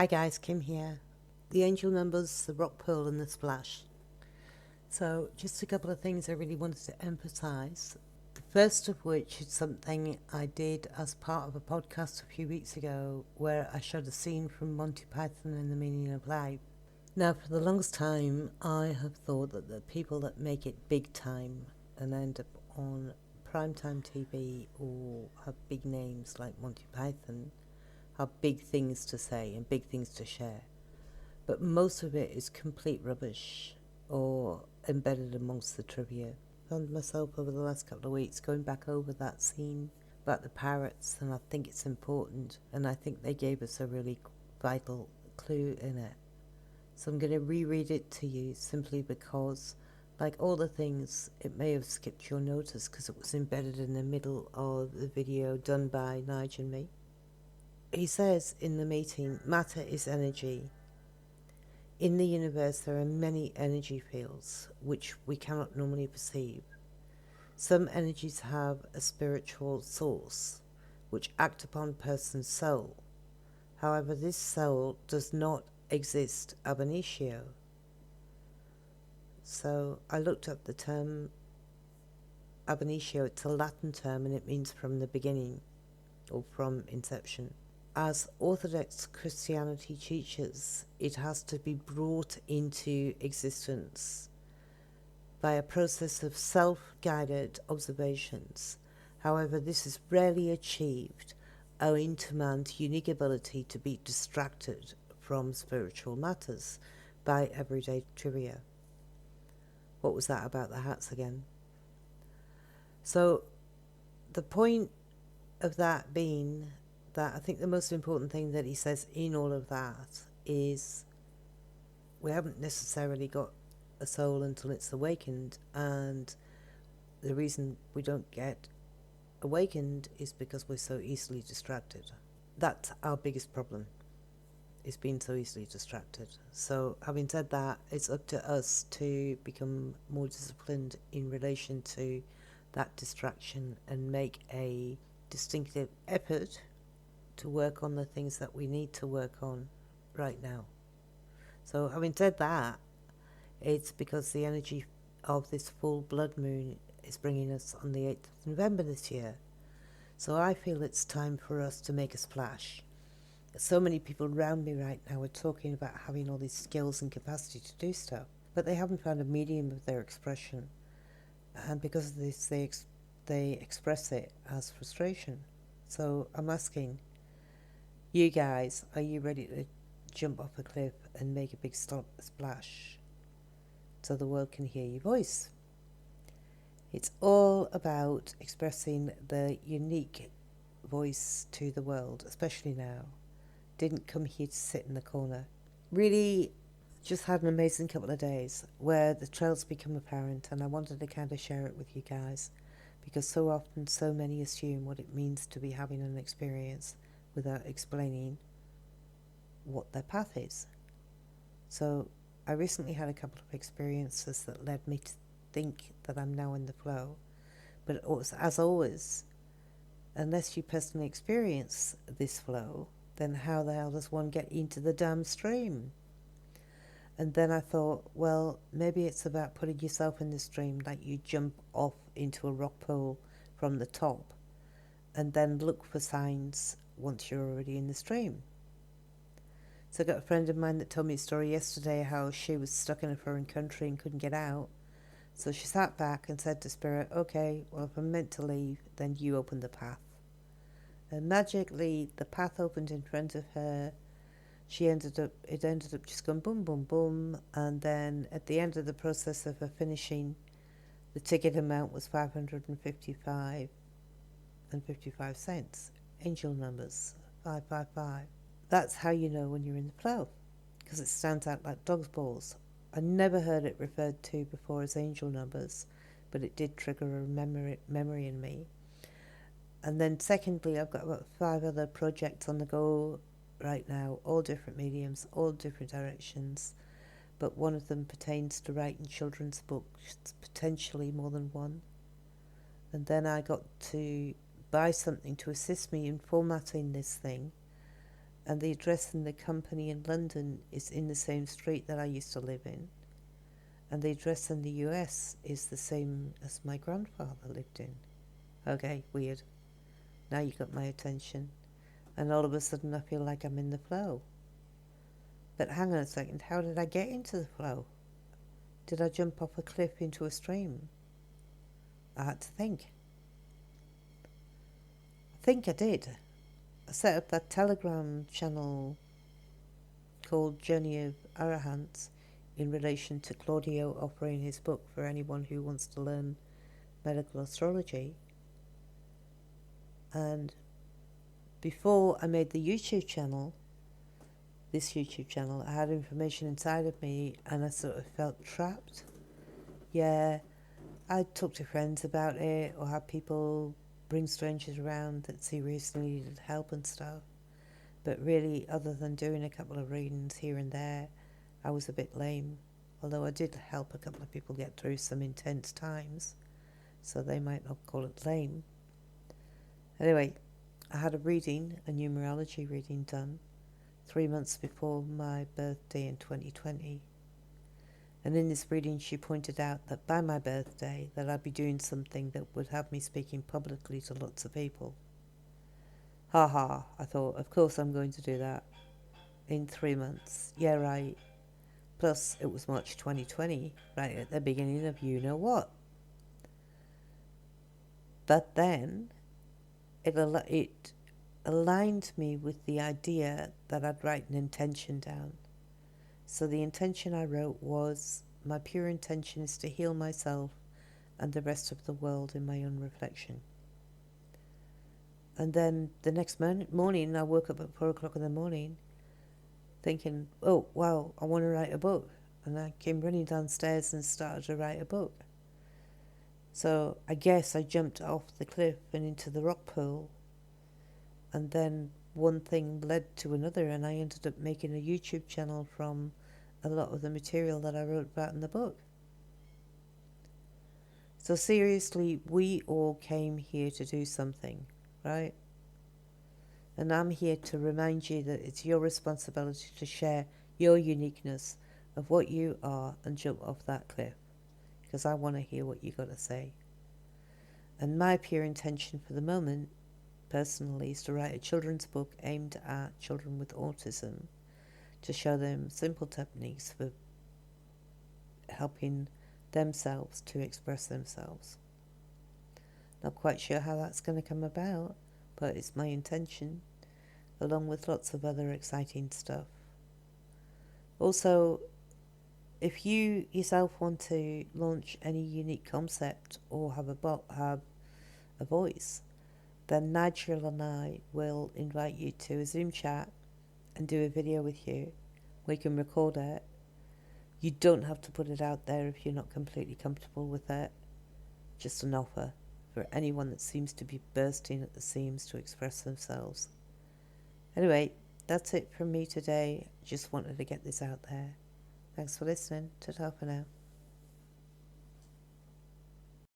Hi guys, Kim here. The angel numbers, the rock pearl and the splash. So just a couple of things I really wanted to emphasize. The first of which is something I did as part of a podcast a few weeks ago where I showed a scene from Monty Python and the Meaning of Life. Now for the longest time I have thought that the people that make it big time and end up on primetime TV or have big names like Monty Python have big things to say and big things to share. But most of it is complete rubbish or embedded amongst the trivia. I found myself over the last couple of weeks going back over that scene about the parrots, and I think it's important, and I think they gave us a really vital clue in it. So I'm going to reread it to you simply because, like all the things, it may have skipped your notice because it was embedded in the middle of the video done by Nigel and me. He says in the meeting, matter is energy. In the universe there are many energy fields which we cannot normally perceive. Some energies have a spiritual source which act upon a person's soul. However, this soul does not exist ab initio. So I looked up the term ab initio. It's a Latin term and it means from the beginning or from inception. As Orthodox Christianity teaches, it has to be brought into existence by a process of self-guided observations. However, this is rarely achieved owing to man's unique ability to be distracted from spiritual matters by everyday trivia. What was that about the hats again? So the point of that being that I think the most important thing that he says in all of that is we haven't necessarily got a soul until it's awakened, and the reason we don't get awakened is because we're so easily distracted. That's our biggest problem, is being so easily distracted. So having said that, it's up to us to become more disciplined in relation to that distraction and make a distinctive effort to work on the things that we need to work on right now. So having said that, it's because the energy of this full blood moon is bringing us on the 8th of November this year. So I feel it's time for us to make a splash. So many people around me right now are talking about having all these skills and capacity to do stuff, but they haven't found a medium of their expression. And because of this, they express it as frustration. So I'm asking, you guys, are you ready to jump off a cliff and make a big splash so the world can hear your voice? It's all about expressing the unique voice to the world, especially now. Didn't come here to sit in the corner. Really just had an amazing couple of days where the trails become apparent, and I wanted to kind of share it with you guys because so often so many assume what it means to be having an experience without explaining what their path is. So I recently had a couple of experiences that led me to think that I'm now in the flow. But it was, as always, unless you personally experience this flow, then how the hell does one get into the damn stream? And then I thought, well, maybe it's about putting yourself in the stream, like you jump off into a rock pool from the top and then look for signs once you're already in the stream. So I got a friend of mine that told me a story yesterday how she was stuck in a foreign country and couldn't get out. So she sat back and said to Spirit, okay, well, if I'm meant to leave, then you open the path. And magically, the path opened in front of her. It ended up just going boom, boom, boom. And then at the end of the process of her finishing, the ticket amount was $555 and 55 cents. Angel numbers, 555. That's how you know when you're in the flow, because it stands out like dog's balls. I never heard it referred to before as angel numbers, but it did trigger a memory in me. And then secondly, I've got about 5 other projects on the go right now, all different mediums, all different directions, but one of them pertains to writing children's books, potentially more than one. And then I got to buy something to assist me in formatting this thing, and the address in the company in London is in the same street that I used to live in, and the address in the US is the same as my grandfather lived in. Okay, weird. Now you got my attention, and all of a sudden I feel like I'm in the flow. But hang on a second, how did I get into the flow? Did I jump off a cliff into a stream? I had to think. I think I did. I set up that Telegram channel called Journey of Arahants in relation to Claudio offering his book for anyone who wants to learn medical astrology. And before I made the YouTube channel, this YouTube channel, I had information inside of me and I sort of felt trapped. Yeah, I'd talk to friends about it or have people bring strangers around that seriously needed help and stuff. But really, other than doing a couple of readings here and there, I was a bit lame. Although I did help a couple of people get through some intense times, so they might not call it lame. Anyway, I had a numerology reading done 3 months before my birthday in 2020. And in this reading, she pointed out that by my birthday, that I'd be doing something that would have me speaking publicly to lots of people. Ha ha, I thought, of course I'm going to do that. In 3 months. Yeah, right. Plus, it was March 2020, right at the beginning of you-know-what. But then, it aligned me with the idea that I'd write an intention down. So the intention I wrote was, my pure intention is to heal myself and the rest of the world in my own reflection. And then the next morning, I woke up at 4 o'clock in the morning thinking, oh, wow, I want to write a book. And I came running downstairs and started to write a book. So I guess I jumped off the cliff and into the rock pool. And then one thing led to another, and I ended up making a YouTube channel from a lot of the material that I wrote about in the book. So seriously, we all came here to do something, right? And I'm here to remind you that it's your responsibility to share your uniqueness of what you are and jump off that cliff, because I want to hear what you got to say. And my pure intention for the moment, personally, is to write a children's book aimed at children with autism, to show them simple techniques for helping themselves to express themselves. Not quite sure how that's going to come about, but it's my intention, along with lots of other exciting stuff. Also, if you yourself want to launch any unique concept or have a voice, then Nigel and I will invite you to a Zoom chat and do a video with you. We can record it. You don't have to put it out there if you're not completely comfortable with it. Just an offer for anyone that seems to be bursting at the seams to express themselves. Anyway, that's it from me today. Just wanted to get this out there. Thanks for listening. Ta-ta for now.